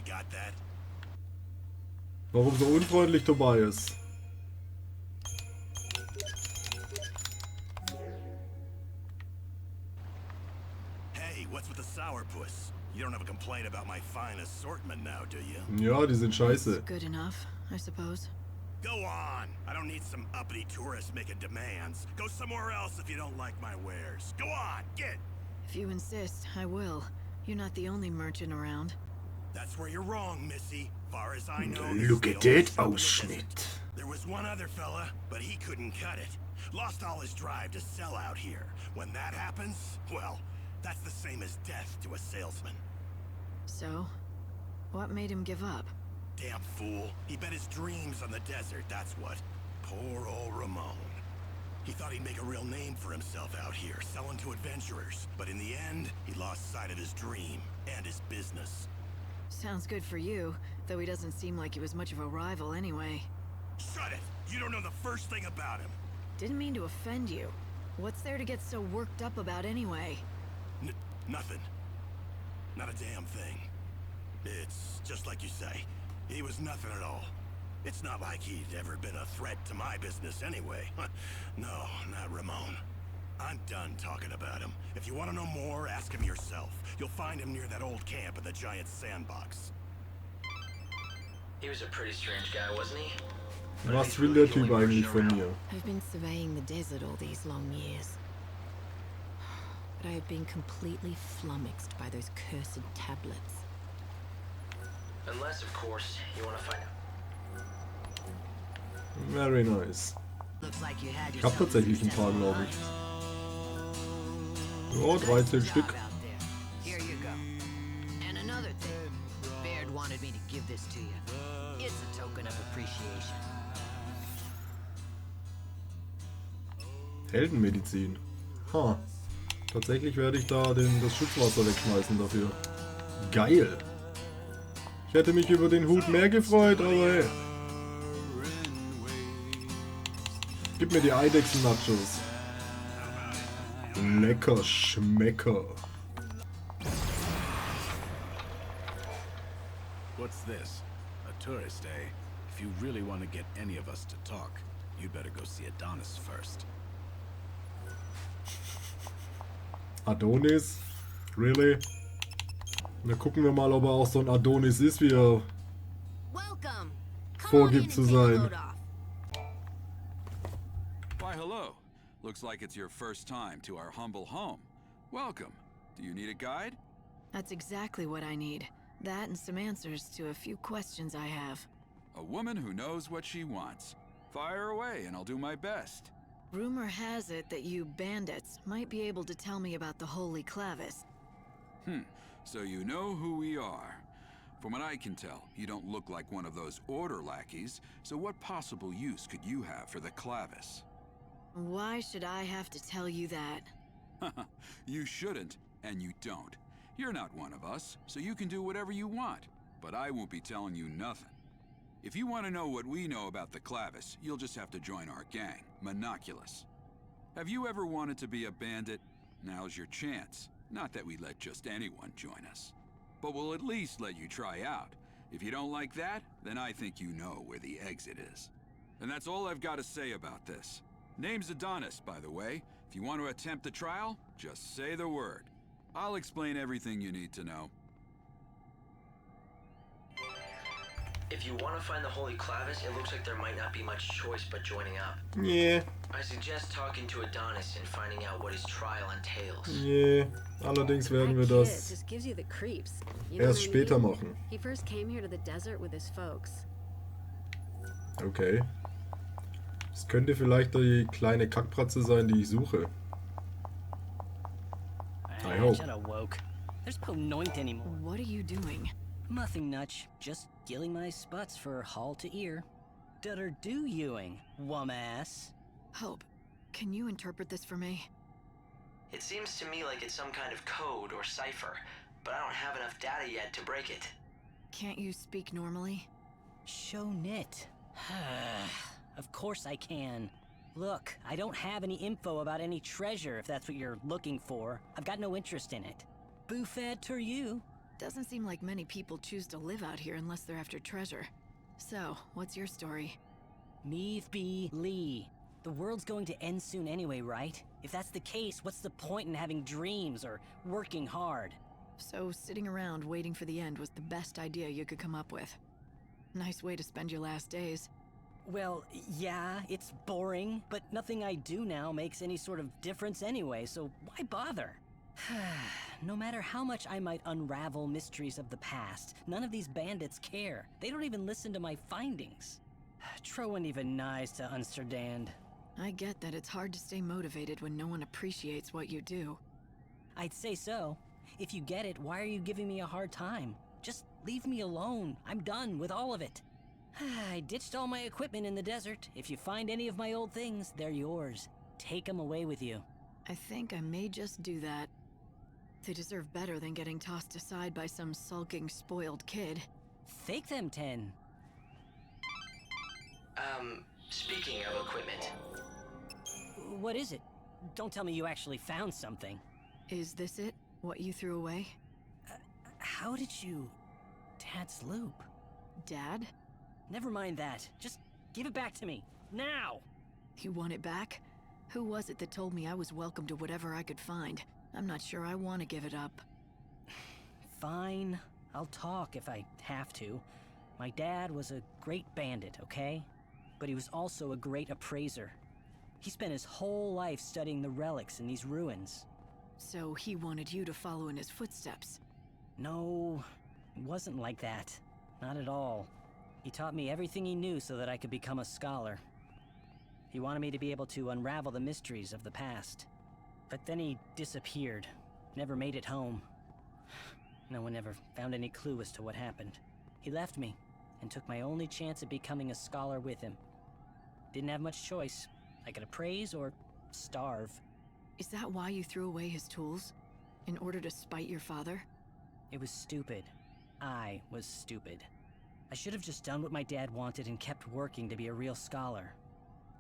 got that? Warum so unfreundlich Tobias? Hey, what's with the sourpuss? You don't have a complaint about my fine assortment now, do you? Ja, die sind scheiße. Good enough, I suppose. Go on! I don't need some uppity tourists making demands. Go somewhere else if you don't like my wares. Go on, get! If you insist, I will. You're not the only merchant around. That's where you're wrong, Missy. Far as I know, Look this at is the only that shop in the Ausschnitt. desert. There was one other fella, but he couldn't cut it. Lost all his drive to sell out here. When that happens, well, that's the same as death to a salesman. So, what made him give up? Damn fool. He bet his dreams on the desert, that's what. Poor old Ramon. He thought he'd make a real name for himself out here, selling to adventurers. But in the end, he lost sight of his dream and his business. Sounds good for you, though he doesn't seem like he was much of a rival anyway. Shut it! You don't know the first thing about him. Didn't mean to offend you. What's there to get so worked up about anyway? Nothing. Not a damn thing. It's just like you say. He was nothing at all. It's not like he'd ever been a threat to my business anyway. No, not Ramon. I'm done talking about him. If you want to know more, ask him yourself. You'll find him near that old camp in the giant sandbox. He was a pretty strange guy, wasn't he? Was will der Typ eigentlich von mir? I've been surveying the desert all these long years. But I have been completely flummoxed by those cursed tablets. Unless, of course, you want to find out. Very nice. Looks like you had Ich hab tatsächlich ein paar, glaube ich. Ja, 13 Stück. Here you go. And another thing. Baird wanted me to give this to you. It's a token of appreciation. Heldenmedizin. Ha. Tatsächlich werde ich da das Schutzwasser wegschmeißen dafür. Geil. Ich hätte mich über den Hut mehr gefreut, aber hey. Gib mir die Eidechsen-Nachos. Lecker Schmecker. What's this? A tourist, eh? If you really want to get any of us to talk, you'd better go see Adonis first. Adonis? Really? Na gucken wir mal, ob er auch so ein Adonis ist, wie er Welcome. vorgibt zu sein. Why, hello. Looks like it's your first time to our humble home. Welcome. Do you need a guide? That's exactly what I need. That and some answers to a few questions I have. A woman who knows what she wants. Fire away and I'll do my best. Rumor has it that you bandits might be able to tell me about the Holy Clavis. So you know who we are. From what I can tell, you don't look like one of those order lackeys, so what possible use could you have for the clavis? Why should I have to tell you that? You shouldn't, and you don't. You're not one of us, so you can do whatever you want. But I won't be telling you nothing. If you want to know what we know about the clavis, you'll just have to join our gang, Monoculus. Have you ever wanted to be a bandit? Now's your chance. Not that we let just anyone join us. But we'll at least let you try out. If you don't like that, then I think you know where the exit is. And that's all I've got to say about this. Name's Adonis, by the way. If you want to attempt the trial, just say the word. I'll explain everything you need to know. If you want to find the Holy Clavis, it looks like there might not be much choice but joining up. Yeah. I suggest talking to Adonis and finding out what his trial entails. Yeah. Allerdings werden wir das just gives you the creeps. You know erst what I später mean? machen. He first came here to the desert with his folks. Okay. Es könnte vielleicht die kleine Kackpratze sein, die ich suche. I hope. Shut up, woke. There's no noint anymore. What are you doing? Nothing much. Just gilling my sputs for hall to ear. Dutter do Ewing, wum-ass. Hope, can you interpret this for me? It seems to me like it's some kind of code or cipher, but I don't have enough data yet to break it. Can't you speak normally? Show nit. Of course I can. Look, I don't have any info about any treasure if that's what you're looking for. I've got no interest in it. Buffet to you. Doesn't seem like many people choose to live out here unless they're after treasure. So, what's your story? Meave B. Lee. The world's going to end soon anyway, right? If that's the case, what's the point in having dreams or working hard? So, sitting around waiting for the end was the best idea you could come up with. Nice way to spend your last days. Well, yeah, it's boring, but nothing I do now makes any sort of difference anyway, so why bother? No matter how much I might unravel mysteries of the past, none of these bandits care. They don't even listen to my findings. Troen even nice to Amsterdam. I get that it's hard to stay motivated when no one appreciates what you do. I'd say so. If you get it, why are you giving me a hard time? Just leave me alone. I'm done with all of it. I ditched all my equipment in the desert. If you find any of my old things, they're yours. Take them away with you. I think I may just do that. They deserve better than getting tossed aside by some sulking, spoiled kid. Fake them, 10. Speaking of equipment. What is it? Don't tell me you actually found something. Is this it? What you threw away? How did you... Dad's loop? Dad? Never mind that. Just give it back to me. Now! You want it back? Who was it that told me I was welcome to whatever I could find? I'm not sure I want to give it up. Fine. I'll talk if I have to. My dad was a great bandit, okay? But he was also a great appraiser. He spent his whole life studying the relics in these ruins. So he wanted you to follow in his footsteps? No, it wasn't like that. Not at all. He taught me everything he knew so that I could become a scholar. He wanted me to be able to unravel the mysteries of the past. But then he disappeared. Never made it home. No one ever found any clue as to what happened. He left me, and took my only chance at becoming a scholar with him. Didn't have much choice. I could appraise or starve. Is that why you threw away his tools? In order to spite your father? It was stupid. I was stupid. I should have just done what my dad wanted and kept working to be a real scholar.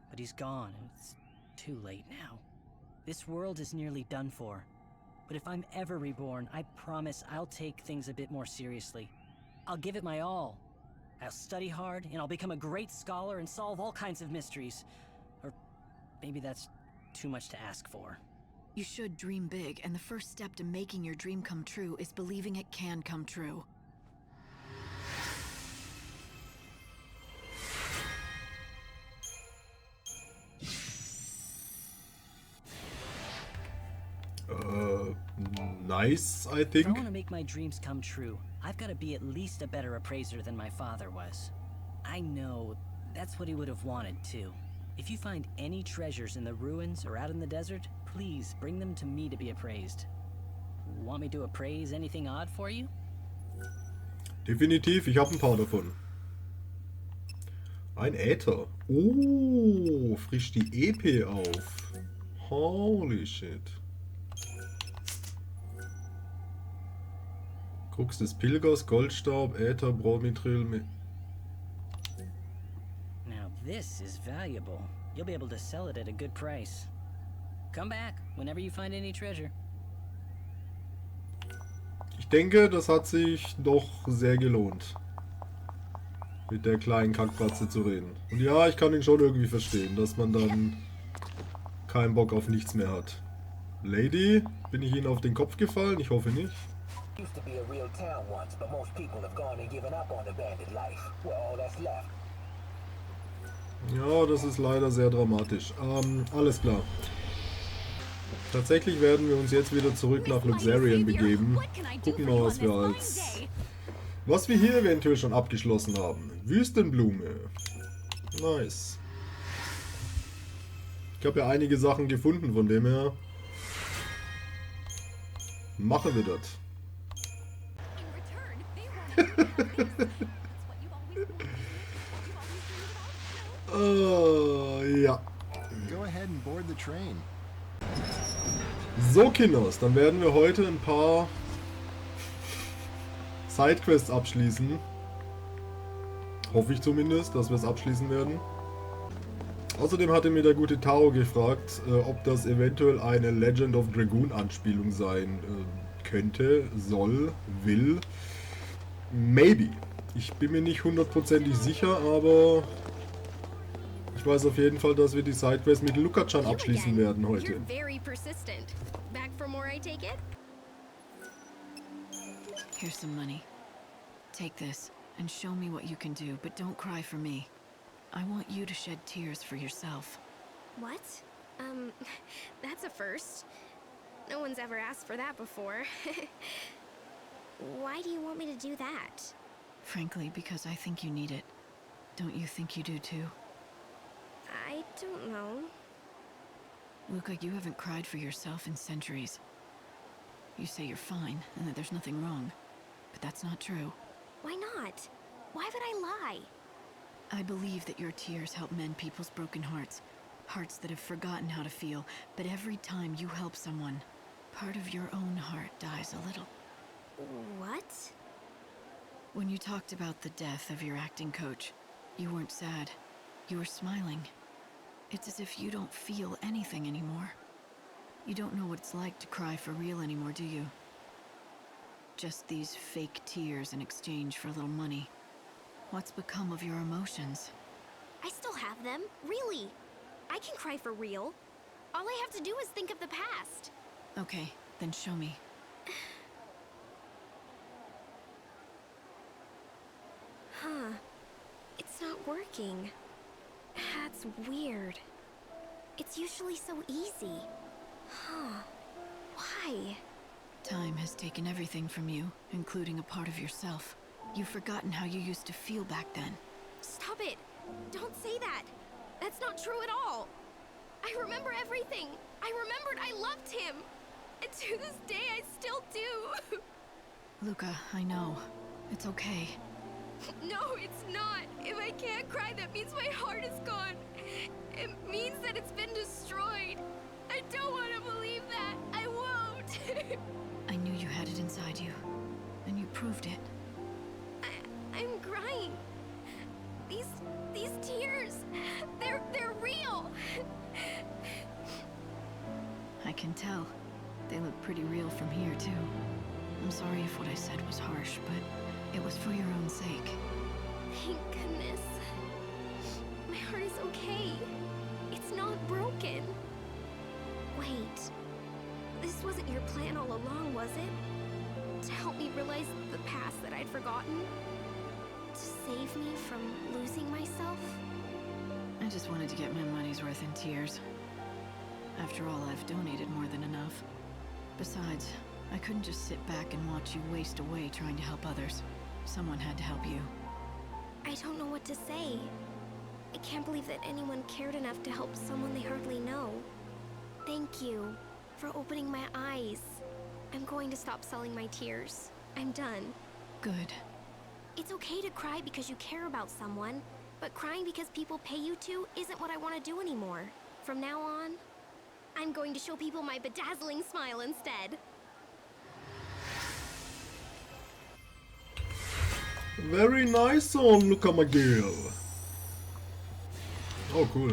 But he's gone, and it's too late now. This world is nearly done for. But if I'm ever reborn, I promise I'll take things a bit more seriously. I'll give it my all. I'll study hard, and I'll become a great scholar and solve all kinds of mysteries. Or maybe that's too much to ask for. You should dream big, and the first step to making your dream come true is believing it can come true. Nice, I If think. I want to make my dreams come true, I've got to be at least a better appraiser than my father was. I know that's what he would have wanted, too. If you find any treasures in the ruins or out in the desert, please bring them to me to be appraised. Want me to appraise anything odd for you? Definitiv, ich habe ein paar davon. Ein Äther. Oh, frischt die EP auf. Holy shit. Krux des Pilgers, Goldstaub, Äther, Bromithril. Now this is valuable. You'll be able to sell it at a good price. Come back whenever you find any treasure. Ich denke, das hat sich doch sehr gelohnt, mit der kleinen Kackbratze zu reden. Und ja, ich kann ihn schon irgendwie verstehen, dass man dann keinen Bock auf nichts mehr hat. Lady, bin ich Ihnen auf den Kopf gefallen? Ich hoffe nicht. Used to be a real town once, but most people have gone and given up on the bandit life. Well, all that's left. Ja, das ist leider sehr dramatisch. Alles klar. Tatsächlich werden wir uns jetzt wieder zurück nach Luxarian begeben. Gucken mal, was wir hier eventuell schon abgeschlossen haben. Wüstenblume. Nice. Ich habe ja einige Sachen gefunden, von dem her machen wir das. Ja. So, Kinders, dann werden wir heute ein paar Sidequests abschließen. Hoffe ich zumindest, dass wir es abschließen werden. Außerdem hatte mir der gute Tao gefragt, ob das eventuell eine Legend of Dragoon Anspielung sein könnte, soll, will. Maybe. Ich bin mir nicht hundertprozentig sicher, aber ich weiß auf jeden Fall, dass wir die Sidequest mit Luca-chan abschließen werden heute. You're very persistent. Back for more, I take it? Here's some money. Take this and show me what you can do, but don't cry for me. I want you to shed tears for yourself. What? That's a first. No one's ever asked for that before. Why do you want me to do that? Frankly, because I think you need it. Don't you think you do too? I don't know. Luca, you haven't cried for yourself in centuries. You say you're fine and that there's nothing wrong, but that's not true. Why not? Why would I lie? I believe that your tears help mend people's broken hearts. Hearts that have forgotten how to feel, but every time you help someone, part of your own heart dies a little. What? When you talked about the death of your acting coach, you weren't sad. You were smiling. It's as if you don't feel anything anymore. You don't know what it's like to cry for real anymore, do you? Just these fake tears in exchange for a little money. What's become of your emotions? I still have them, really. I can cry for real. All I have to do is think of the past. Okay, then show me. Huh. It's not working. That's weird. It's usually so easy. Huh. Why? Time has taken everything from you, including a part of yourself. You've forgotten how you used to feel back then. Stop it! Don't say that! That's not true at all! I remember everything! I remembered I loved him! And to this day, I still do! Luca, I know. It's okay. No, it's not! If I can't cry, that means my heart is gone! It means that it's been destroyed! I don't want to believe that! I won't! I knew you had it inside you, and you proved it. I'm crying. These tears, they're real. I can tell. They look pretty real from here, too. I'm sorry if what I said was harsh, but it was for your own sake. Thank goodness. My heart is okay. It's not broken. Wait. This wasn't your plan all along, was it? To help me realize the past that I'd forgotten? To save me from losing myself? I just wanted to get my money's worth in tears. After all, I've donated more than enough. Besides, I couldn't just sit back and watch you waste away trying to help others. Someone had to help you. I don't know what to say. I can't believe that anyone cared enough to help someone they hardly know. Thank you for opening my eyes. I'm going to stop selling my tears. I'm done. Good. It's okay to cry because you care about someone, but crying because people pay you to isn't what I want to do anymore. From now on, I'm going to show people my bedazzling smile instead. Very nice on Luca McGill. Oh, cool.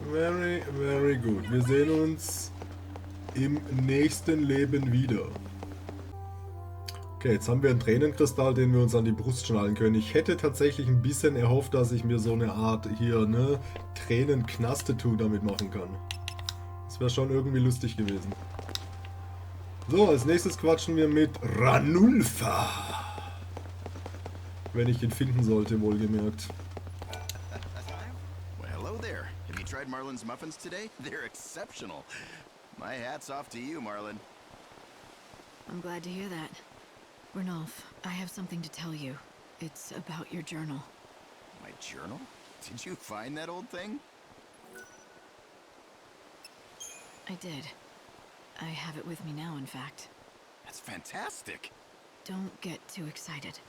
Very, very good. Wir sehen uns im nächsten Leben wieder. Okay, jetzt haben wir einen Tränenkristall, den wir uns an die Brust schnallen können. Ich hätte tatsächlich ein bisschen erhofft, dass ich mir so eine Art hier, ne, Tränen-Knaste-Tattoo damit machen kann. Das wäre schon irgendwie lustig gewesen. So, als nächstes quatschen wir mit Ranulfa. Wenn ich ihn finden sollte, wohlgemerkt. Well, hello there. Have you tried Marlin's muffins today? They're exceptional. My hat's off to you, Marlin. I'm glad to hear that. Ranulf, I have something to tell you. It's about your journal. My journal? Did you find that old thing? I did. I have it with me now, in fact. That's fantastic. Don't get too excited.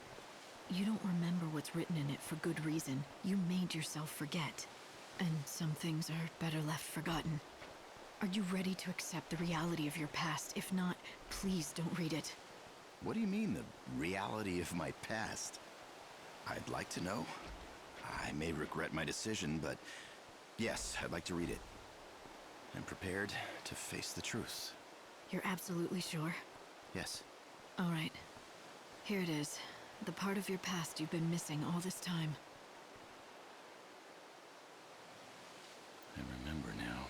You don't remember what's written in it for good reason. You made yourself forget. And some things are better left forgotten. Are you ready to accept the reality of your past? If not, please don't read it. What do you mean, the reality of my past? I'd like to know. I may regret my decision, but yes, I'd like to read it. I'm prepared to face the truth. You're absolutely sure? Yes. All right. Here it is. The part of your past you've been missing all this time. I remember now.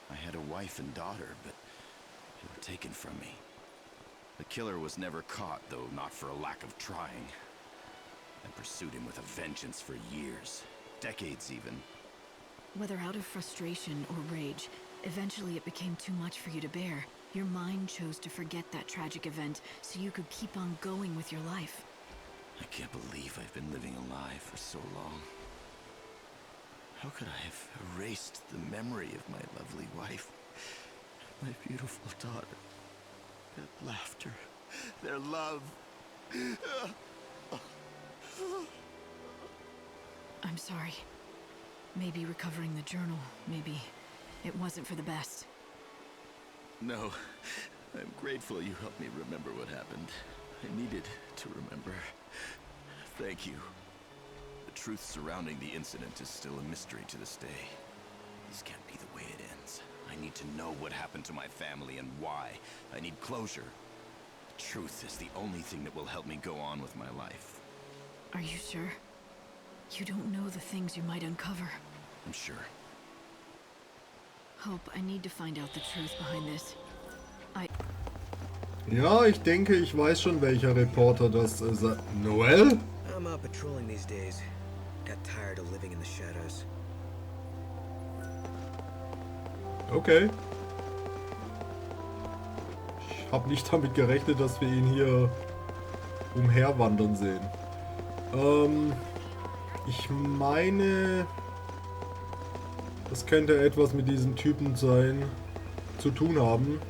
I had a wife and daughter, but they were taken from me. The killer was never caught, though not for a lack of trying. I pursued him with a vengeance for years. Decades, even. Whether out of frustration or rage, eventually it became too much for you to bear. Your mind chose to forget that tragic event so you could keep on going with your life. I can't believe I've been living a lie for so long. How could I have erased the memory of my lovely wife, my beautiful daughter, their laughter, their love? I'm sorry. Maybe recovering the journal, maybe it wasn't for the best. No, I'm grateful you helped me remember what happened. I needed to remember. Thank you. The truth surrounding the incident is still a mystery to this day. This can't be the way it ends. I need to know what happened to my family and why. I need closure. The truth is the only thing that will help me go on with my life. Are you sure? You don't know the things you might uncover. I'm sure. Hope, I need to find out the truth behind this. Ja, ich denke, ich weiß schon, welcher Reporter das ist. Noel? I'm out patrolling these days. Got tired of living in the shadows. Okay. Ich habe nicht damit gerechnet, dass wir ihn hier umherwandern sehen. Ich meine, das könnte etwas mit diesem Typen zu tun haben,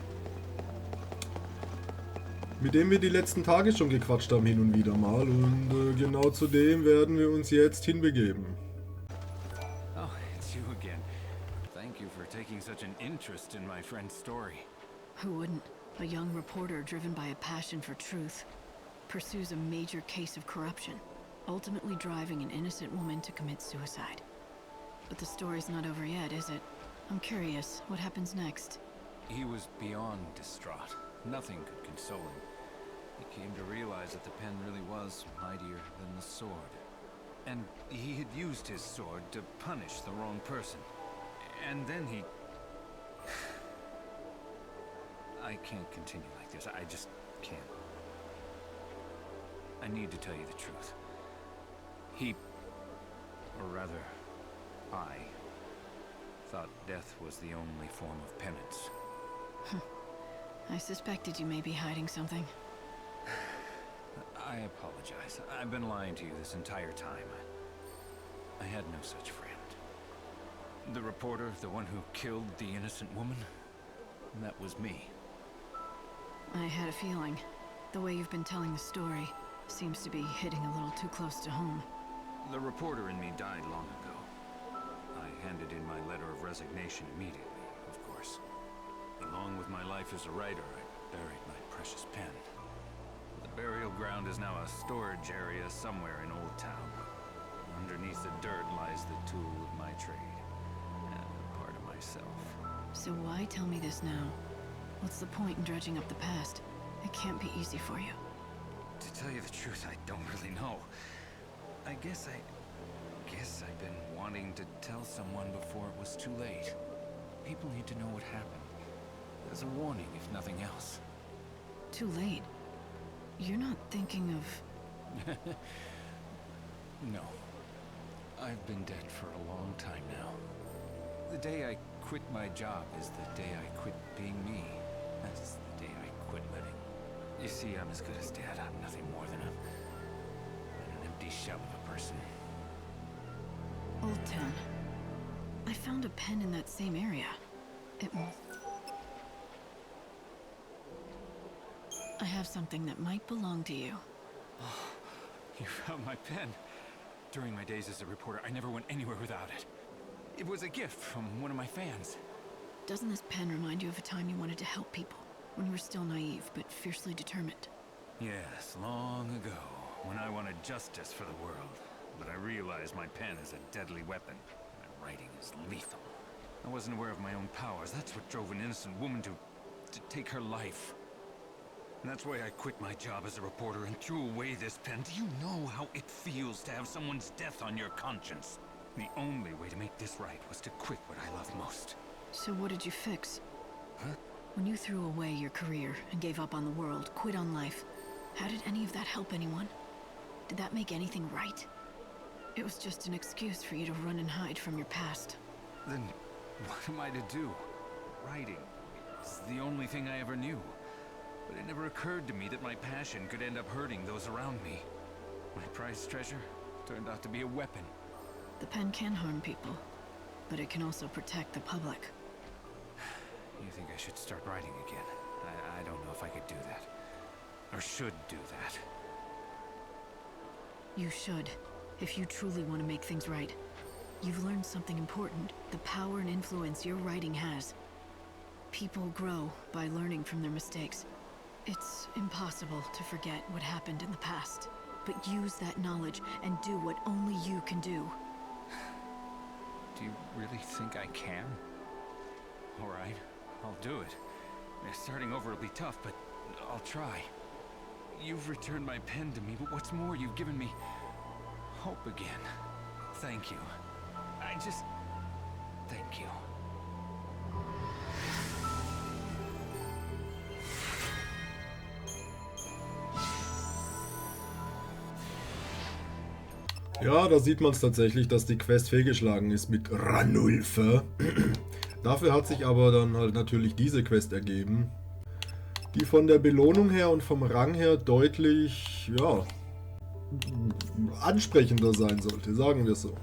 mit dem wir die letzten Tage schon gequatscht haben, hin und wieder mal. Und genau zu dem werden wir uns jetzt hinbegeben. Oh, it's you again. Thank you for taking such an interest in my friend's story. Who wouldn't? A young reporter driven by a passion for truth pursues a major case of corruption, ultimately driving an innocent woman to commit suicide. But the story's not over yet, is it? I'm curious, what happens next? He was beyond distraught. Nothing could console him. He came to realize that the pen really was mightier than the sword. And he had used his sword to punish the wrong person. And then he... I can't continue like this. I just can't. I need to tell you the truth. He... or rather, I... thought death was the only form of penance. I suspected you may be hiding something. I apologize. I've been lying to you this entire time. I had no such friend. The reporter, the one who killed the innocent woman, that was me. I had a feeling. The way you've been telling the story seems to be hitting a little too close to home. The reporter in me died long ago. I handed in my letter of resignation immediately, of course. Along with my life as a writer, I buried my precious pen. The burial ground is now a storage area somewhere in Old Town. Underneath the dirt lies the tool of my trade, and a part of myself. So why tell me this now? What's the point in dredging up the past? It can't be easy for you. To tell you the truth, I don't really know. I guess I've been wanting to tell someone before it was too late. People need to know what happened. As a warning, if nothing else. Too late? You're not thinking of... No. I've been dead for a long time now. The day I quit my job is the day I quit being me. That's the day I quit living. You see, I'm as good as dead. I'm nothing more than an empty shell of a person. Old Town. I found a pen in that same area. It must... I have something that might belong to you. Oh, you found my pen. During my days as a reporter, I never went anywhere without it. It was a gift from one of my fans. Doesn't this pen remind you of a time you wanted to help people? When you were still naive, but fiercely determined? Yes, long ago, when I wanted justice for the world. But I realized my pen is a deadly weapon. My writing is lethal. I wasn't aware of my own powers. That's what drove an innocent woman to to take her life. And that's why I quit my job as a reporter and threw away this pen. Do you know how it feels to have someone's death on your conscience? The only way to make this right was to quit what I love most. So what did you fix? Huh? When you threw away your career and gave up on the world, quit on life, how did any of that help anyone? Did that make anything right? It was just an excuse for you to run and hide from your past. Then what am I to do? Writing is the only thing I ever knew. But it never occurred to me that my passion could end up hurting those around me. My prized treasure turned out to be a weapon. The pen can harm people, but it can also protect the public. You think I should start writing again? I don't know if I could do that. Or should do that. You should, if you truly want to make things right. You've learned something important, the power and influence your writing has. People grow by learning from their mistakes. It's impossible to forget what happened in the past, but use that knowledge and do what only you can do. Do you really think I can? All right, I'll do it. Starting over will be tough, but I'll try. You've returned my pen to me, but what's more, you've given me hope again. Thank you. Thank you. Ja, da sieht man es tatsächlich, dass die Quest fehlgeschlagen ist mit Ranulfe. Dafür hat sich aber dann halt natürlich diese Quest ergeben, die von der Belohnung her und vom Rang her deutlich, ja, ansprechender sein sollte, sagen wir so.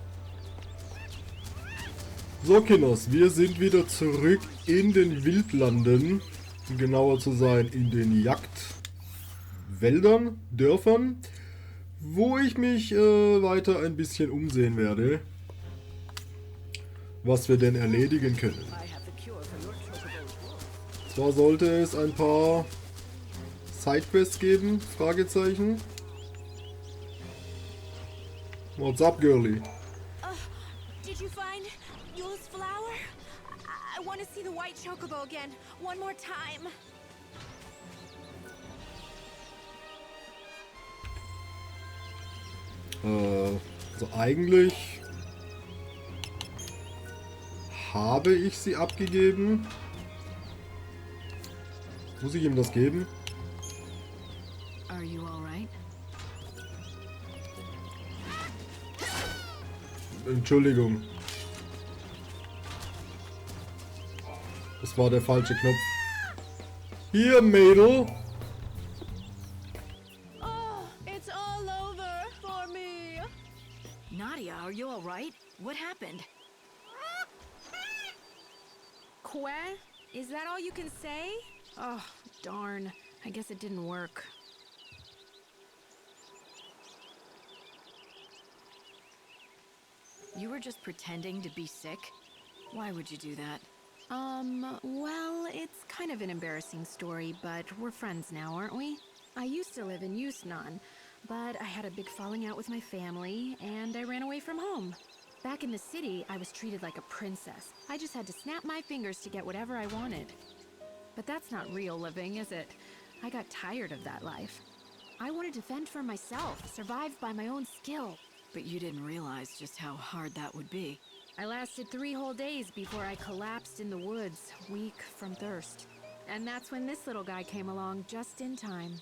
So, Kinders, wir sind wieder zurück in den Wildlanden, um genauer zu sein, in den Jagdwäldern, Dörfern, wo ich mich weiter ein bisschen umsehen werde, was wir denn erledigen können. Zwar sollte es ein paar Sidequests geben, Fragezeichen. What's up, girlie? Did you find Yule's flower? I want to see the white chocobo again, one more time. Also eigentlich habe ich sie abgegeben. Muss ich ihm das geben? Are you all right? Entschuldigung. Das war der falsche Knopf. Hier, Mädel. Nadia, are you all right? What happened? Que? Is that all you can say? Oh, darn. I guess it didn't work. You were just pretending to be sick? Why would you do that? Well, it's kind of an embarrassing story, but we're friends now, aren't we? I used to live in Yusnan, but I had a big falling out with my family, and I ran away from home. Back in the city, I was treated like a princess. I just had to snap my fingers to get whatever I wanted. But that's not real living, is it? I got tired of that life. I wanted to fend for myself, survive by my own skill. But you didn't realize just how hard that would be. I lasted 3 whole days before I collapsed in the woods, weak from thirst. And that's when this little guy came along just in time.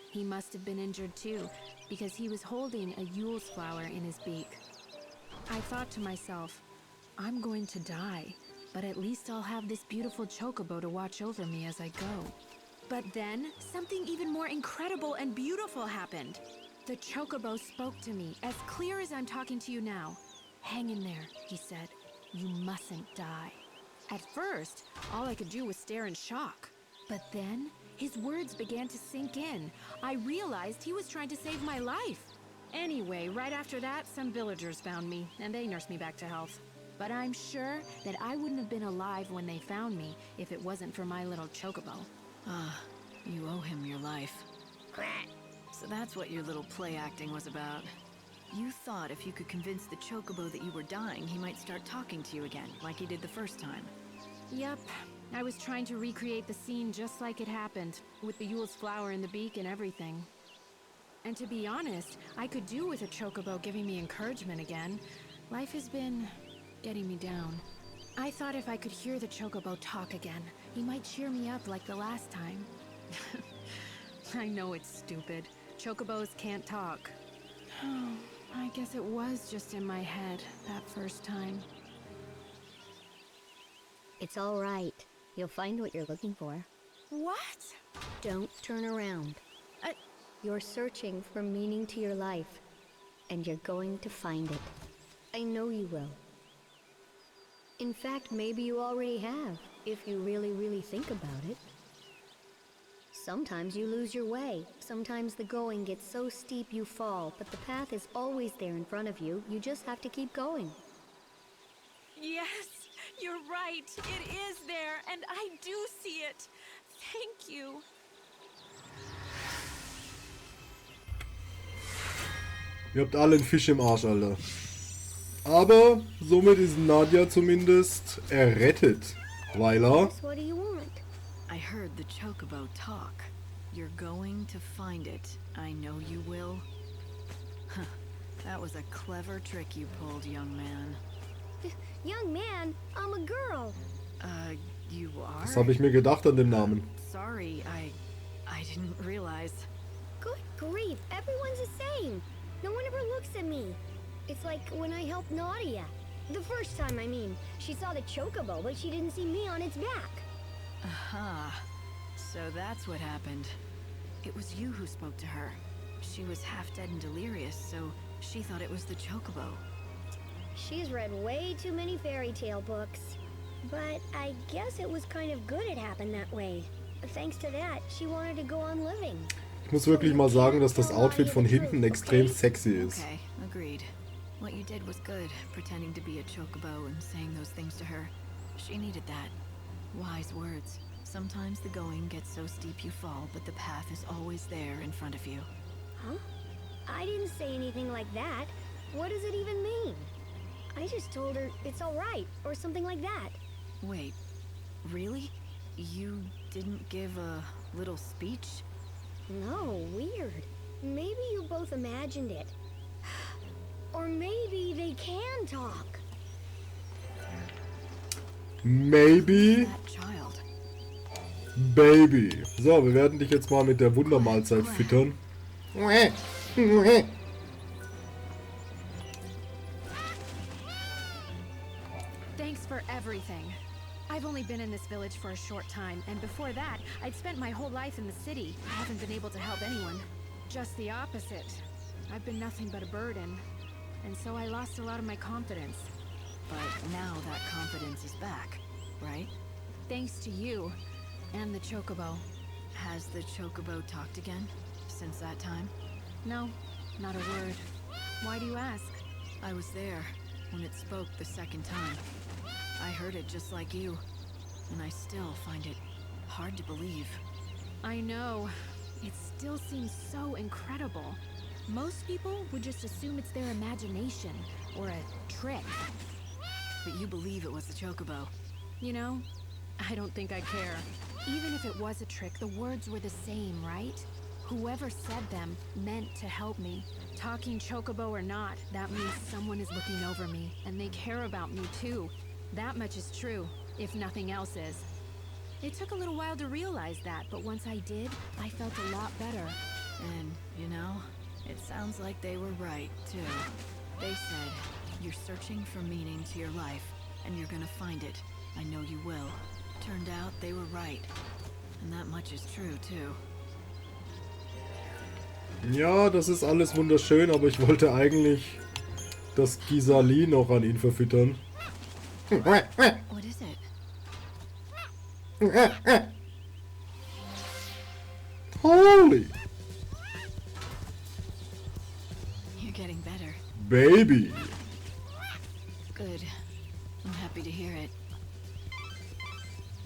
He must have been injured too, because he was holding a Yule's flower in his beak. I thought to myself, I'm going to die, but at least I'll have this beautiful chocobo to watch over me as I go. But then, something even more incredible and beautiful happened. The chocobo spoke to me, as clear as I'm talking to you now. Hang in there, he said. You mustn't die. At first, all I could do was stare in shock. But then, his words began to sink in. I realized he was trying to save my life. Anyway, right after that, some villagers found me, and they nursed me back to health. But I'm sure that I wouldn't have been alive when they found me if it wasn't for my little chocobo. Ah, you owe him your life. So that's what your little play acting was about. You thought if you could convince the chocobo that you were dying, he might start talking to you again, like he did the first time. Yep, I was trying to recreate the scene just like it happened, with the Yule's flower in the beak and everything. And to be honest, I could do with a chocobo giving me encouragement again. Life has been getting me down. I thought if I could hear the chocobo talk again, he might cheer me up like the last time. I know it's stupid. Chocobos can't talk. I guess it was just in my head that first time. It's all right. You'll find what you're looking for. What? Don't turn around. You're searching for meaning to your life, and you're going to find it. I know you will. In fact, maybe you already have, if you really think about it. Sometimes you lose your way. Sometimes the going gets so steep you fall, but the path is always there in front of you. You just have to keep going. Yes, you're right. It is there, and I do see it. Thank you. Ihr habt alle einen Fisch im Arsch, Alter. Aber somit ist Nadia zumindest errettet, weil er... What do you want? I heard the chocobo talk. You're going to find it. I know you will. Huh. That was a clever trick you pulled, young man. Young man, I'm a girl. You are? Das habe ich mir gedacht an dem Namen. Sorry, I didn't realize. Good grief, everyone's the same. No one ever looks at me. It's like when I helped Nadia. The first time, I mean. She saw the chocobo, but she didn't see me on its back. Aha. So that's what happened. It was you who spoke to her. She was half dead and delirious, so she thought it was the chocobo. She's read way too many fairy tale books. But I guess it was kind of good it happened that way. Thanks to that, she wanted to go on living. Ich muss wirklich mal sagen, dass das Outfit von hinten extrem sexy ist. Okay, agreed. What you did was good, pretending to be a chocobo and saying those things to her. She needed that. Wise words. Sometimes the going gets so steep you fall, but the path is always there in front of you. Huh? I didn't say anything like that. What does it even mean? I just told her it's all right, or something like that. Wait, really? You didn't give a little speech? No, weird. Maybe you both imagined it. Or maybe they can talk. Maybe. Baby. So, wir werden dich jetzt mal mit der Wundermahlzeit füttern. Thanks for everything. I've only been in this village for a short time, and before that, I'd spent my whole life in the city. I haven't been able to help anyone. Just the opposite. I've been nothing but a burden, and so I lost a lot of my confidence. But now that confidence is back, right? Thanks to you, and the chocobo. Has the chocobo talked again since that time? No, not a word. Why do you ask? I was there when it spoke the second time. I heard it just like you, and I still find it hard to believe. I know. It still seems so incredible. Most people would just assume it's their imagination, or a trick. But you believe it was the chocobo. You know, I don't think I care. Even if it was a trick, the words were the same, right? Whoever said them meant to help me. Talking chocobo or not, that means someone is looking over me, and they care about me too. That much is true, if nothing else is. It took a little while to realize that, but once I did, I felt a lot better. And, you know, it sounds like they were right, too. They said, you're searching for meaning to your life, and you're gonna find it. I know you will. Turned out they were right. And that much is true, too. Ja, das ist alles wunderschön, aber ich wollte eigentlich das Gisali noch an ihn verfüttern. What is it? Holy! You're getting better. Baby! Good. I'm happy to hear it.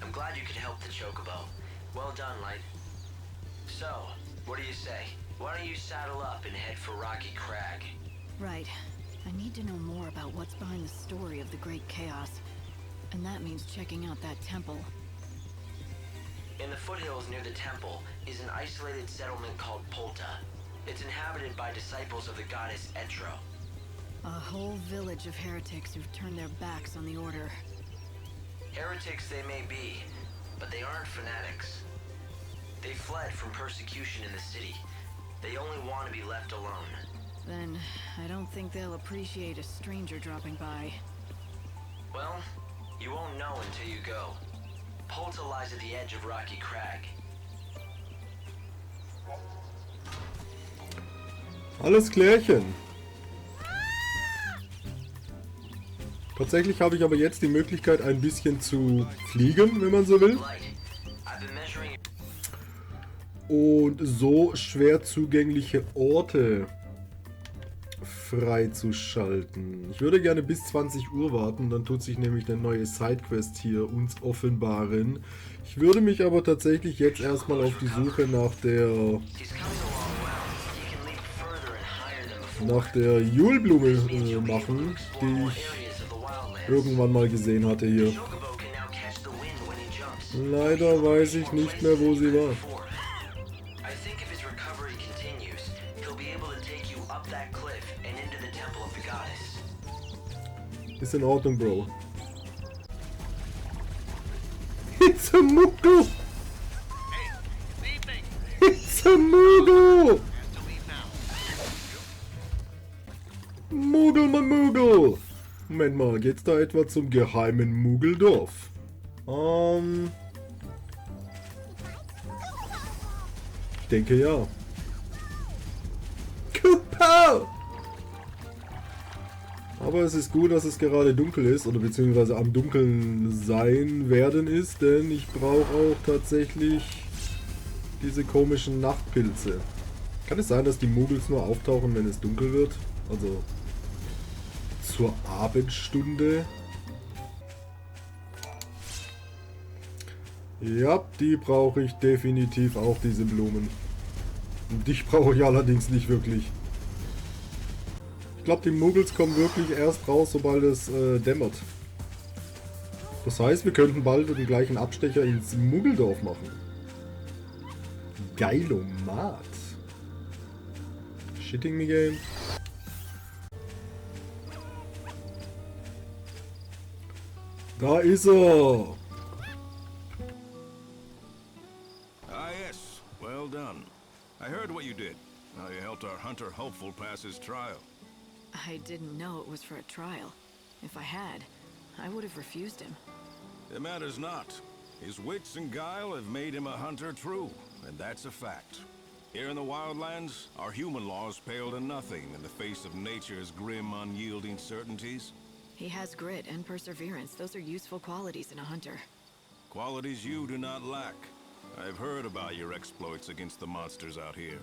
I'm glad you could help the chocobo. Well done, Light. So, what do you say? Why don't you saddle up and head for Rocky Crag? Right. I need to know more about what's behind the story of the Great Chaos. And that means checking out that temple. foothills near the temple is an isolated settlement called Polta. It's inhabited by disciples of the goddess Etro. A whole village of heretics who've turned their backs on the Order. Heretics they may be, but they aren't fanatics. They fled from persecution in the city. They only want to be left alone. Then, I don't think they'll appreciate a stranger dropping by. Well, you won't know until you go. Polta lies at the edge of Rocky Crag. Alles klärchen. Tatsächlich habe ich aber jetzt die Möglichkeit, ein bisschen zu fliegen, wenn man so will. Und so schwer zugängliche Orte freizuschalten. Ich würde gerne bis 20 Uhr warten, dann tut sich nämlich eine neue Sidequest hier uns offenbaren. Ich würde mich aber tatsächlich jetzt erstmal auf die Suche nach der Julblume machen, die ich irgendwann mal gesehen hatte hier. Leider weiß ich nicht mehr, wo sie war. Ist in Ordnung, Bro. It's a Muggel! It's a Muggel! Muggel, mein Muggel! Moment mal, geht's da etwa zum geheimen Muggeldorf? Ich denke ja. Cooper! Aber es ist gut, dass es gerade dunkel ist, oder beziehungsweise am dunkeln sein werden ist, denn ich brauche auch tatsächlich diese komischen Nachtpilze. Kann es sein, dass die Muggels nur auftauchen, wenn es dunkel wird? Also zur Abendstunde? Ja, die brauche ich definitiv auch, diese Blumen. Und dich brauche ich allerdings nicht wirklich. Ich glaube, die Muggels kommen wirklich erst raus, sobald es dämmert. Das heißt, wir könnten bald den gleichen Abstecher ins Muggeldorf machen. Geilomat. Shitting me game. Da ist er. Ah yes, well done. I heard what you did. How you helped our hunter hopeful pass his trial. I didn't know it was for a trial. If I had, I would have refused him. It matters not. His wits and guile have made him a hunter true, and that's a fact. Here in the wildlands, our human laws pale to nothing in the face of nature's grim, unyielding certainties. He has grit and perseverance. Those are useful qualities in a hunter. Qualities you do not lack. I've heard about your exploits against the monsters out here.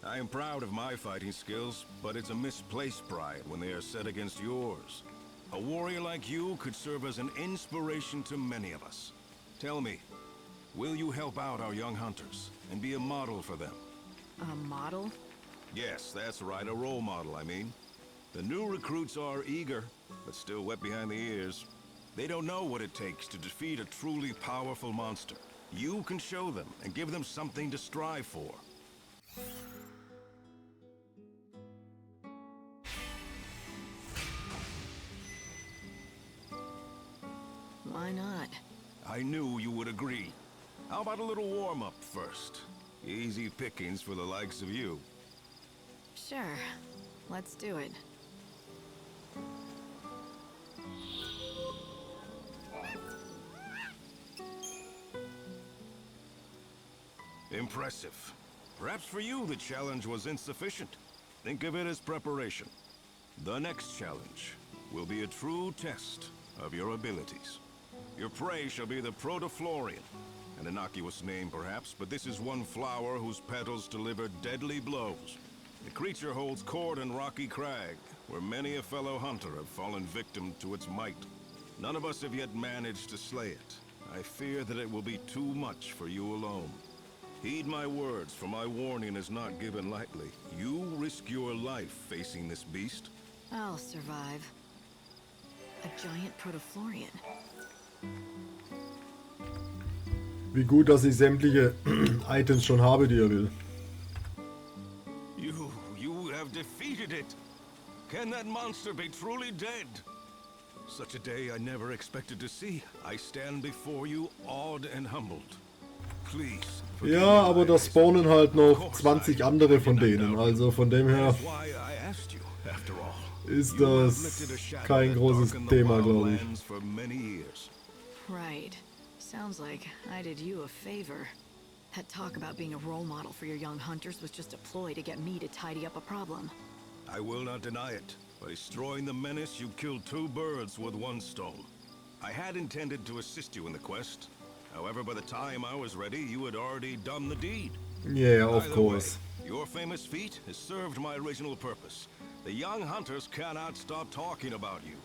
I am proud of my fighting skills, but it's a misplaced pride when they are set against yours. A warrior like you could serve as an inspiration to many of us. Tell me, will you help out our young hunters and be a model for them? A model? Yes, that's right, a role model, I mean. The new recruits are eager, but still wet behind the ears. They don't know what it takes to defeat a truly powerful monster. You can show them and give them something to strive for. Why not? I knew you would agree. How about a little warm-up first? Easy pickings for the likes of you. Sure. Let's do it. Impressive. Perhaps for you the challenge was insufficient. Think of it as preparation. The next challenge will be a true test of your abilities. Your prey shall be the Protoflorian. An innocuous name perhaps, but this is one flower whose petals deliver deadly blows. The creature holds court in Rocky Crag, where many a fellow hunter have fallen victim to its might. None of us have yet managed to slay it. I fear that it will be too much for you alone. Heed my words, for my warning is not given lightly. You risk your life facing this beast. I'll survive. A giant Protoflorian. Wie gut, dass ich sämtliche Items schon habe, die er will. You have defeated it. Can that monster be truly dead? Such a day I never expected to see. I stand before you awed and humbled. Please. Ja, aber da spawnen halt noch 20 andere von denen, also von dem her ist das kein großes Thema, glaube ich. Right. Sounds like I did you a favor. That talk about being a role model for your young hunters was just a ploy to get me to tidy up a problem. I will not deny it. By destroying the menace, you killed 2 birds with 1 stone. I had intended to assist you in the quest. However, by the time I was ready, you had already done the deed. Yeah, of course. Your famous feat has served my original purpose. The young hunters cannot stop talking about you.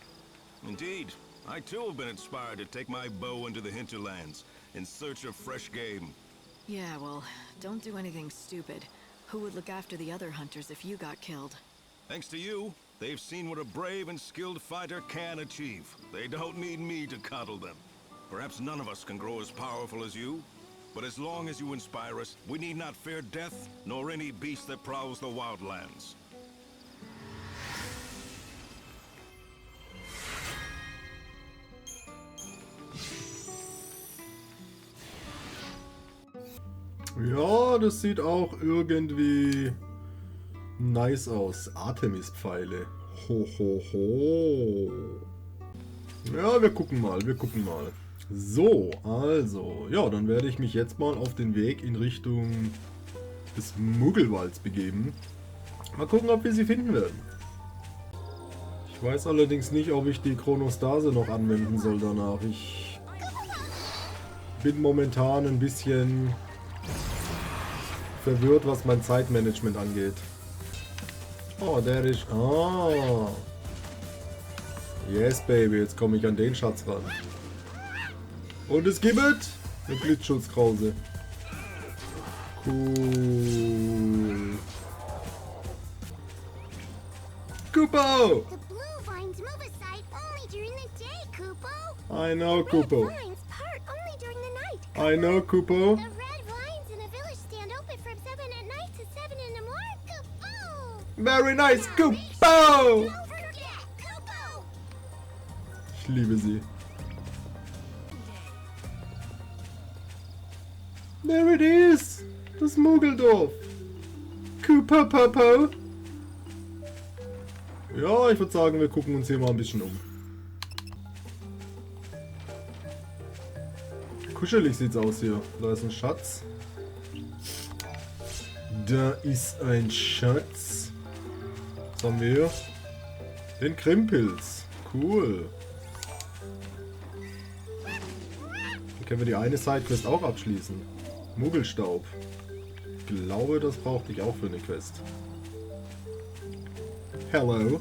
Indeed, I too have been inspired to take my bow into the hinterlands in search of fresh game. Yeah, well, don't do anything stupid. Who would look after the other hunters if you got killed? Thanks to you, they've seen what a brave and skilled fighter can achieve. They don't need me to coddle them. Perhaps none of us can grow as powerful as you, but as long as you inspire us, we need not fear death, nor any beast that prowls the wildlands. Ja, das sieht auch irgendwie nice aus. Artemis-Pfeile. Ho, ho, ho. Ja, wir gucken mal, So, also, ja, dann werde ich mich jetzt mal auf den Weg in Richtung des Muggelwalds begeben. Mal gucken, ob wir sie finden werden. Ich weiß allerdings nicht, ob ich die Chronostase noch anwenden soll danach. Ich bin momentan ein bisschen verwirrt, was mein Zeitmanagement angeht. Oh, der ist... Ah. Yes, baby. Jetzt komme ich an den Schatz ran. Und es gibt eine Blitzschutzkrause. Cool. Kupo! I know, Kupo. I know, Kupo. Very nice, Kupo! Ich liebe sie. There it is! Das Muggeldorf! Kupo Popo! Ja, ich würde sagen, wir gucken uns hier mal ein bisschen um. Kuschelig sieht's aus hier. Da ist ein Schatz. Da ist ein Schatz. Was haben wir hier? Den Krimpilz. Cool. Hier können wir die eine Sidequest auch abschließen. Muggelstaub. Ich glaube, das brauchte ich auch für eine Quest. Hello.